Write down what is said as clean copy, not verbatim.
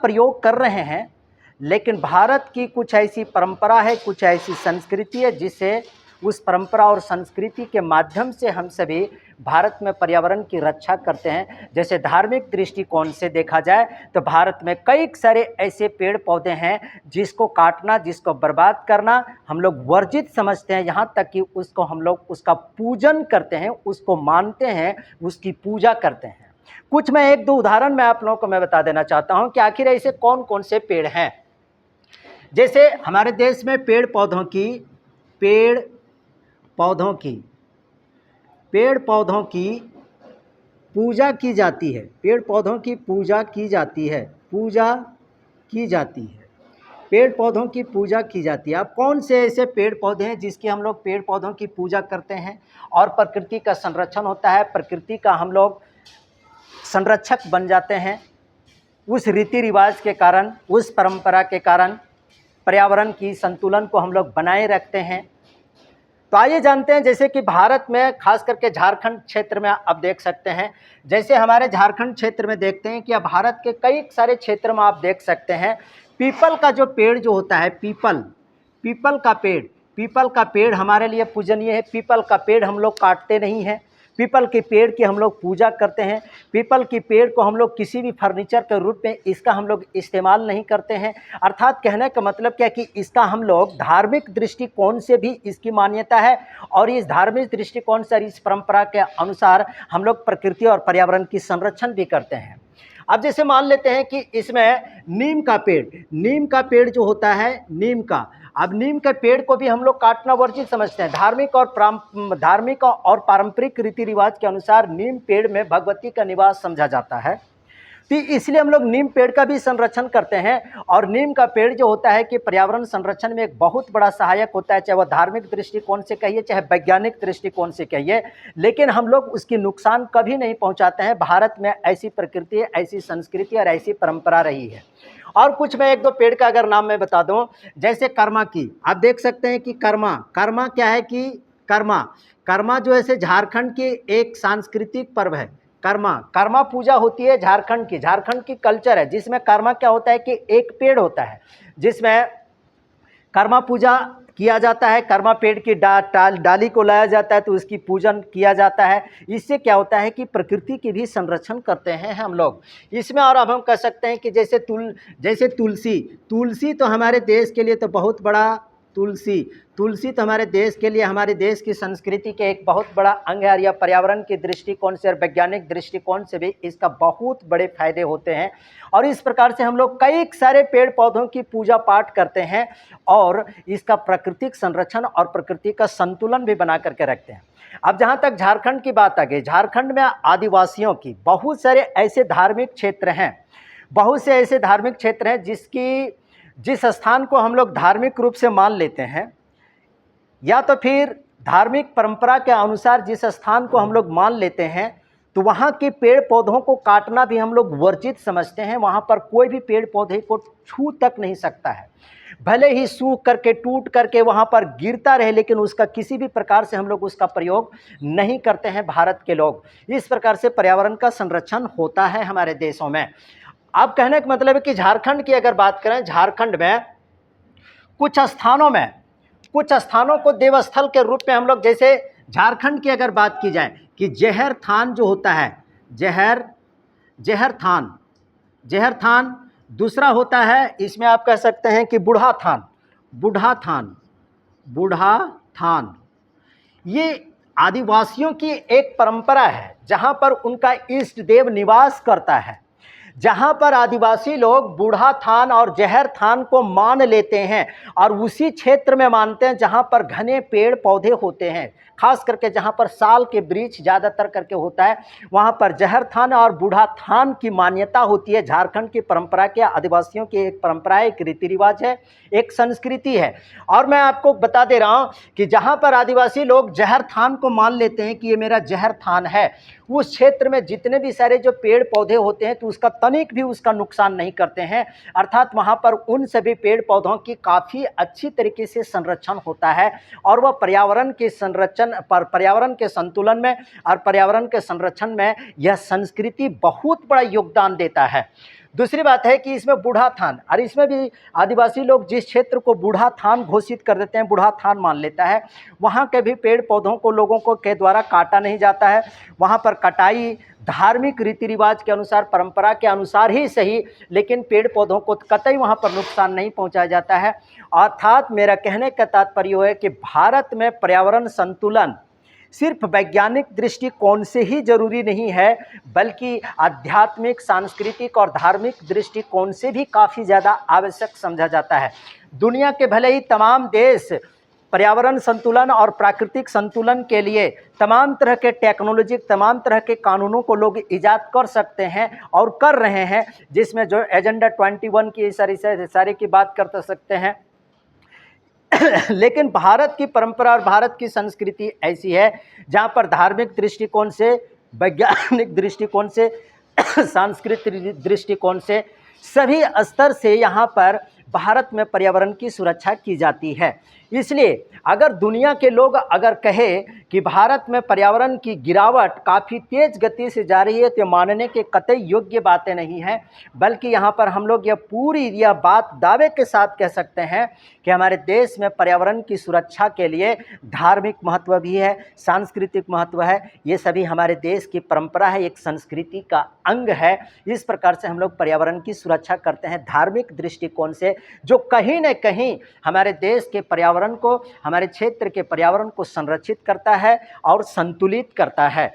प्रयोग कर रहे हैं, लेकिन भारत की कुछ ऐसी परंपरा है, कुछ ऐसी संस्कृति है जिससे उस परंपरा और संस्कृति के माध्यम से हम सभी भारत में पर्यावरण की रक्षा करते हैं। जैसे धार्मिक दृष्टिकोण से देखा जाए तो भारत में कई सारे ऐसे पेड़ पौधे हैं जिसको काटना, जिसको बर्बाद करना हम लोग वर्जित समझते हैं, यहाँ तक कि उसको हम लोग उसका पूजन करते हैं, उसको मानते हैं, उसकी पूजा करते हैं। कुछ मैं एक दो उदाहरण मैं आप लोगों को मैं बता देना चाहता हूँ कि आखिर ऐसे कौन कौन से पेड़ हैं। जैसे हमारे देश में पेड़ पौधों की पूजा की जाती है, पेड़ पौधों की पूजा की जाती है, पेड़ पौधों की पूजा की जाती है। अब कौन से ऐसे पेड़ पौधे हैं जिसकी हम लोग पेड़ पौधों की पूजा करते हैं और प्रकृति का संरक्षण होता है, प्रकृति का हम लोग संरक्षक बन जाते हैं उस रीति रिवाज के कारण, उस परंपरा के कारण पर्यावरण की संतुलन को हम लोग बनाए रखते हैं। तो आइए जानते हैं, जैसे कि भारत में खास करके झारखंड क्षेत्र में आप देख सकते हैं, जैसे हमारे झारखंड क्षेत्र में देखते हैं कि अब भारत के कई सारे क्षेत्र में आप देख सकते हैं पीपल का जो पेड़ जो होता है, पीपल का पेड़ हमारे लिए पूजनीय है। पीपल का पेड़ हम लोग काटते नहीं हैं, पीपल के पेड़ की हम लोग पूजा करते हैं। पीपल के पेड़ को हम लोग किसी भी फर्नीचर के रूप में इसका हम लोग इस्तेमाल नहीं करते हैं। अर्थात कहने का मतलब क्या है कि इसका हम लोग धार्मिक दृष्टिकोण से भी इसकी मान्यता है और इस धार्मिक दृष्टिकोण से, इस परंपरा के अनुसार हम लोग प्रकृति और पर्यावरण की संरक्षण भी करते हैं। अब जैसे मान लेते हैं कि इसमें नीम का पेड़ जो होता है, अब नीम के पेड़ को भी हम लोग काटना वर्जित समझते हैं। धार्मिक और पारंपरिक रीति रिवाज के अनुसार नीम पेड़ में भगवती का निवास समझा जाता है, तो इसलिए हम लोग नीम पेड़ का भी संरक्षण करते हैं। और नीम का पेड़ जो होता है कि पर्यावरण संरक्षण में एक बहुत बड़ा सहायक होता है, चाहे वह धार्मिक दृष्टिकोण से कहिए, चाहे वैज्ञानिक दृष्टिकोण से कहिए, लेकिन हम लोग उसकी नुकसान कभी नहीं पहुंचाते हैं। भारत में ऐसी प्रकृति, ऐसी संस्कृति और ऐसी परंपरा रही है। और कुछ मैं एक दो पेड़ का अगर नाम मैं बता दूं, जैसे कर्मा की आप देख सकते हैं कि कर्मा क्या है कि कर्मा जो है झारखंड की एक सांस्कृतिक पर्व है। कर्मा पूजा होती है झारखंड की कल्चर है, जिसमें कर्मा क्या होता है कि एक पेड़ होता है जिसमें कर्मा पूजा किया जाता है। कर्मा पेड़ की डाली को लाया जाता है तो उसकी पूजन किया जाता है। इससे क्या होता है कि प्रकृति की भी संरक्षण करते हैं हम लोग इसमें। और अब हम कह सकते हैं कि जैसे तुलसी तो हमारे देश के लिए तो बहुत बड़ा, तुलसी तो हमारे देश के लिए, हमारे देश की संस्कृति के एक बहुत बड़ा अंग है। या पर्यावरण के दृष्टिकोण से और वैज्ञानिक दृष्टिकोण से भी इसका बहुत बड़े फायदे होते हैं। और इस प्रकार से हम लोग कई सारे पेड़ पौधों की पूजा पाठ करते हैं और इसका प्राकृतिक संरक्षण और प्रकृति का संतुलन भी बना करके रखते हैं। अब जहाँ तक झारखंड की बात आ गई, झारखंड में आदिवासियों की बहुत सारे ऐसे धार्मिक क्षेत्र हैं, जिस स्थान को हम लोग धार्मिक रूप से मान लेते हैं, या तो फिर धार्मिक परंपरा के अनुसार जिस स्थान को हम लोग मान लेते हैं, तो वहाँ के पेड़ पौधों को काटना भी हम लोग वर्जित समझते हैं। वहाँ पर कोई भी पेड़ पौधे को छू तक नहीं सकता है, भले ही सूख करके टूट करके वहाँ पर गिरता रहे, लेकिन उसका किसी भी प्रकार से हम लोग उसका प्रयोग नहीं करते हैं भारत के लोग। इस प्रकार से पर्यावरण का संरक्षण होता है हमारे देशों में। अब कहने का मतलब है कि झारखंड की अगर बात करें, झारखंड में कुछ स्थानों को देवस्थल के रूप में हम लोग, जैसे झारखंड की अगर बात की जाए कि जहर थान जो होता है, जहर थान, दूसरा होता है इसमें आप कह सकते हैं कि बूढ़ा थान। ये आदिवासियों की एक परंपरा है जहाँ पर उनका इष्ट देव निवास करता है, जहाँ पर आदिवासी लोग बूढ़ा थान और जहर थान को मान लेते हैं और उसी क्षेत्र में मानते हैं जहाँ पर घने पेड़ पौधे होते हैं, खास करके जहाँ पर साल के वृक्ष ज़्यादातर करके होता है, वहाँ पर जहर थान और बूढ़ा थान की मान्यता होती है। झारखंड की परंपरा के, आदिवासियों की एक परंपरा है, एक रीति रिवाज है, एक संस्कृति है। और मैं आपको बता दे रहा हूँ कि जहाँ पर आदिवासी लोग जहर थान को मान लेते हैं कि ये मेरा जहर थान है, उस क्षेत्र में जितने भी सारे जो पेड़ पौधे होते हैं तो उसका तनिक भी उसका नुकसान नहीं करते हैं। अर्थात वहाँ पर उन सभी पेड़ पौधों की काफ़ी अच्छी तरीके से संरक्षण होता है और वह पर्यावरण के संतुलन में और पर्यावरण के संरक्षण में यह संस्कृति बहुत बड़ा योगदान देता है। दूसरी बात है कि इसमें बूढ़ा थान, और इसमें भी आदिवासी लोग जिस क्षेत्र को बूढ़ा थान घोषित कर देते हैं, बूढ़ा थान मान लेता है, वहाँ के भी पेड़ पौधों को लोगों को के द्वारा काटा नहीं जाता है। वहाँ पर कटाई धार्मिक रीति रिवाज के अनुसार, परंपरा के अनुसार ही सही, लेकिन पेड़ पौधों को कतई वहाँ पर नुकसान नहीं पहुँचाया जाता है। अर्थात मेरा कहने का तात्पर्य है कि भारत में पर्यावरण संतुलन सिर्फ वैज्ञानिक दृष्टिकोण से ही जरूरी नहीं है, बल्कि आध्यात्मिक, सांस्कृतिक और धार्मिक दृष्टिकोण से भी काफ़ी ज़्यादा आवश्यक समझा जाता है। दुनिया के भले ही तमाम देश पर्यावरण संतुलन और प्राकृतिक संतुलन के लिए तमाम तरह के टेक्नोलॉजी, तमाम तरह के कानूनों को लोग ईजाद कर सकते हैं और कर रहे हैं, जिसमें जो एजेंडा 21 की सारी की बात कर सकते हैं। लेकिन भारत की परंपरा और भारत की संस्कृति ऐसी है जहाँ पर धार्मिक दृष्टिकोण से, वैज्ञानिक दृष्टिकोण से, सांस्कृतिक दृष्टिकोण से, सभी स्तर से यहाँ पर भारत में पर्यावरण की सुरक्षा की जाती है। इसलिए अगर दुनिया के लोग अगर कहे कि भारत में पर्यावरण की गिरावट काफ़ी तेज़ गति से जा रही है, तो मानने के कतई योग्य बातें नहीं हैं, बल्कि यहाँ पर हम लोग यह बात दावे के साथ कह सकते हैं कि हमारे देश में पर्यावरण की सुरक्षा के लिए धार्मिक महत्व भी है, सांस्कृतिक महत्व है। ये सभी हमारे देश की परंपरा है, एक संस्कृति का अंग है। इस प्रकार से हम लोग पर्यावरण की सुरक्षा करते हैं धार्मिक दृष्टिकोण से, जो कहीं न कहीं हमारे देश के पर्यावरण को, हमारे क्षेत्र के पर्यावरण को संरक्षित करता है और संतुलित करता है।